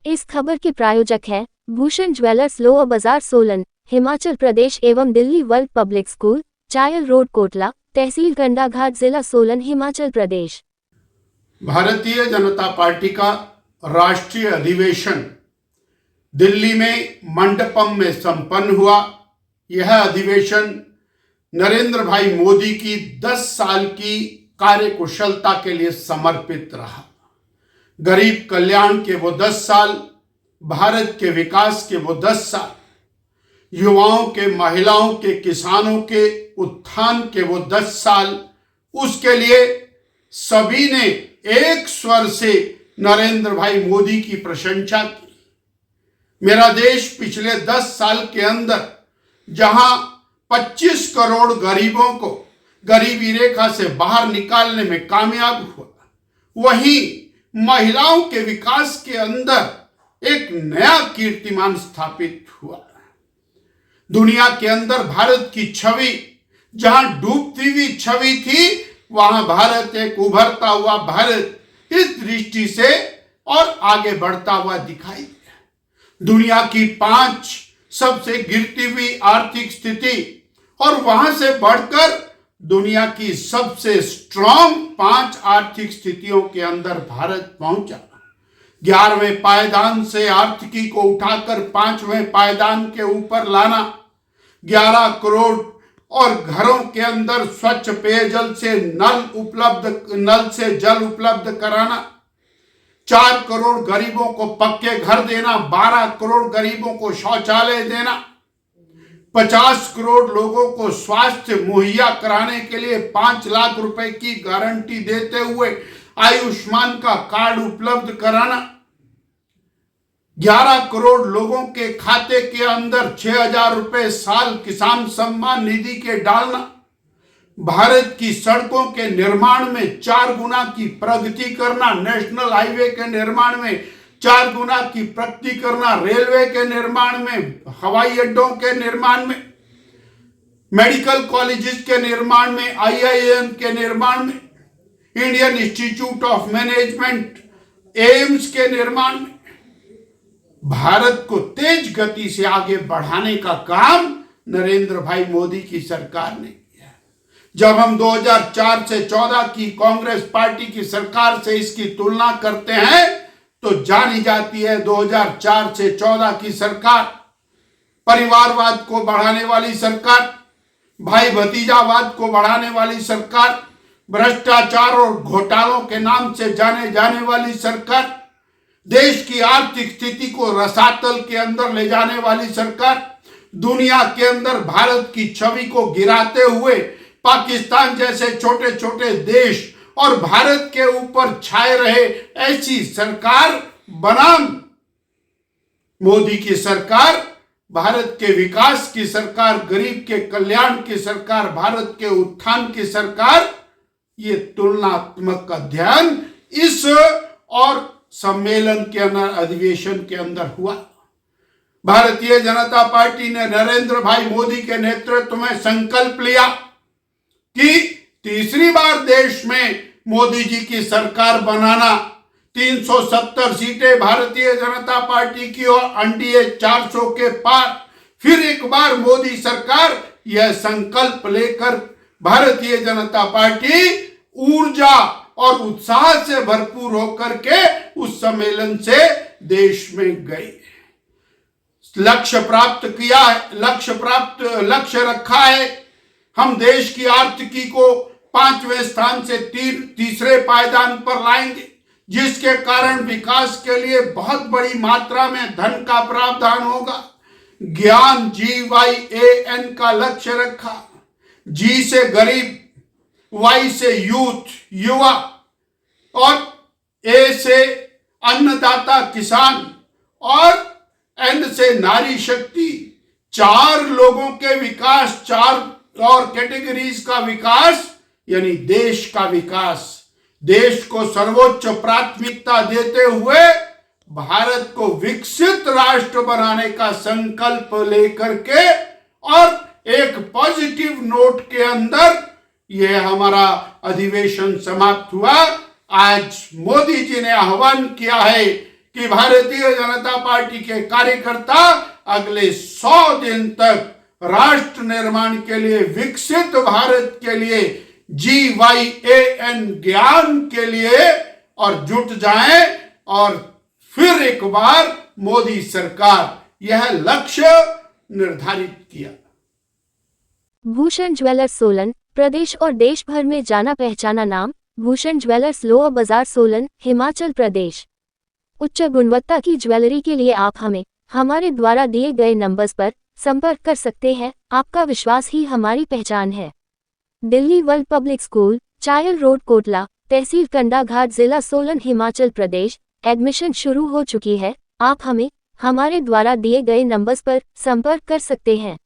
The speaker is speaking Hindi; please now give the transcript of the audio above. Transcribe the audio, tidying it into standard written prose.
इस खबर के प्रायोजक हैं भूषण ज्वेलर्स, लोअर बाजार, सोलन, हिमाचल प्रदेश एवं Delhi world public school, Chail road, Kotla, तहसील कंडाघाट, जिला सोलन, हिमाचल प्रदेश। भारतीय जनता पार्टी का राष्ट्रीय अधिवेशन दिल्ली में मंडपम में संपन्न हुआ। यह अधिवेशन नरेंद्र भाई मोदी की 10 साल की कार्यकुशलता के लिए समर्पित रहा। गरीब कल्याण के वो 10 साल, भारत के विकास के वो 10 साल, युवाओं के, महिलाओं के, किसानों के उत्थान के वो 10 साल, उसके लिए सभी ने एक स्वर से नरेंद्र भाई मोदी की प्रशंसा की। मेरा देश पिछले 10 साल के अंदर जहां 25 करोड़ गरीबों को गरीबी रेखा से बाहर निकालने में कामयाब हुआ, वहीं महिलाओं के विकास के अंदर एक नया कीर्तिमान स्थापित हुआ। दुनिया के अंदर भारत की छवि जहां डूबती हुई छवि थी, वहां भारत एक उभरता हुआ भारत इस दृष्टि से और आगे बढ़ता हुआ दिखाई दिया। दुनिया की 5 सबसे गिरती हुई आर्थिक स्थिति और वहां से बढ़कर दुनिया की सबसे स्ट्रांग 5 आर्थिक स्थितियों के अंदर भारत पहुंचा। 11वें पायदान से आर्थिकी को उठाकर 5वें पायदान के ऊपर लाना, 11 करोड़ और घरों के अंदर स्वच्छ पेयजल से नल से जल उपलब्ध कराना, 4 करोड़ गरीबों को पक्के घर देना, 12 करोड़ गरीबों को शौचालय देना, 50 करोड़ लोगों को स्वास्थ्य मुहैया कराने के लिए 5 लाख रुपए की गारंटी देते हुए आयुष्मान का कार्ड उपलब्ध कराना, 11 करोड़ लोगों के खाते के अंदर 6,000 रुपए साल किसान सम्मान निधि के डालना, भारत की सड़कों के निर्माण में 4 गुना की प्रगति करना, नेशनल हाईवे के निर्माण में 4 गुना की प्रगति करना, रेलवे के निर्माण में, हवाई अड्डों के निर्माण में, मेडिकल कॉलेजेस के निर्माण में, IIM के निर्माण में, Indian institute of management, AIIMS के निर्माण में भारत को तेज गति से आगे बढ़ाने का काम नरेंद्र भाई मोदी की सरकार ने किया। जब हम 2004 से 14 की कांग्रेस पार्टी की सरकार से इसकी तुलना करते हैं तो जानी जाती है 2004 से 14 की सरकार परिवारवाद को बढ़ाने वाली सरकार, भाई भतीजावाद को बढ़ाने वाली सरकार, भ्रष्टाचार और घोटालों के नाम से जाने जाने वाली सरकार, देश की आर्थिक स्थिति को रसातल के अंदर ले जाने वाली सरकार, दुनिया के अंदर भारत की छवि को गिराते हुए पाकिस्तान जैसे छोटे छोटे देश और भारत के ऊपर छाए रहे ऐसी सरकार बनाम मोदी की सरकार, भारत के विकास की सरकार, गरीब के कल्याण की सरकार, भारत के उत्थान की सरकार, ये तुलनात्मक अध्ययन इस और सम्मेलन के अंदर, अधिवेशन के अंदर हुआ। भारतीय जनता पार्टी ने नरेंद्र भाई मोदी के नेतृत्व में संकल्प लिया कि तीसरी बार देश में मोदी जी की सरकार बनाना, 370 सीटें भारतीय जनता पार्टी की और एनडीए 400 के पार, फिर एक बार मोदी सरकार, यह संकल्प लेकर भारतीय जनता पार्टी ऊर्जा और उत्साह से भरपूर होकर के उस सम्मेलन से देश में गई। लक्ष्य प्राप्त किया है, लक्ष्य रखा है। हम देश की आर्थिकी को 5वें स्थान से तीसरे पायदान पर लाएंगे, जिसके कारण विकास के लिए बहुत बड़ी मात्रा में धन का प्रावधान होगा। ज्ञान GYAN का लक्ष्य रखा, G से गरीब, Y से यूथ युवा और A से अन्नदाता किसान और N से नारी शक्ति। 4 लोगों के विकास, 4 और कैटेगरीज का विकास, यानी देश का विकास, देश को सर्वोच्च प्राथमिकता देते हुए भारत को विकसित राष्ट्र बनाने का संकल्प लेकर के और एक पॉजिटिव नोट के अंदर यह हमारा अधिवेशन समाप्त हुआ। आज मोदी जी ने आह्वान किया है कि भारतीय जनता पार्टी के कार्यकर्ता अगले 100 दिन तक राष्ट्र निर्माण के लिए, विकसित भारत के लिए, GYAN ज्ञान के लिए और जुट जाएं और फिर एक बार मोदी सरकार यह लक्ष्य निर्धारित किया। भूषण ज्वेलर्स सोलन, प्रदेश और देश भर में जाना पहचाना नाम। भूषण ज्वेलर्स लोअर बाजार सोलन, हिमाचल प्रदेश। उच्च गुणवत्ता की ज्वेलरी के लिए आप हमें हमारे द्वारा दिए गए नंबर्स पर संपर्क कर सकते हैं। आपका विश्वास ही हमारी पहचान है। Delhi world public school, Chail road, Kotla, तहसील कंडाघाट, जिला सोलन, हिमाचल प्रदेश। एडमिशन शुरू हो चुकी है। आप हमें हमारे द्वारा दिए गए नंबर्स पर संपर्क कर सकते हैं।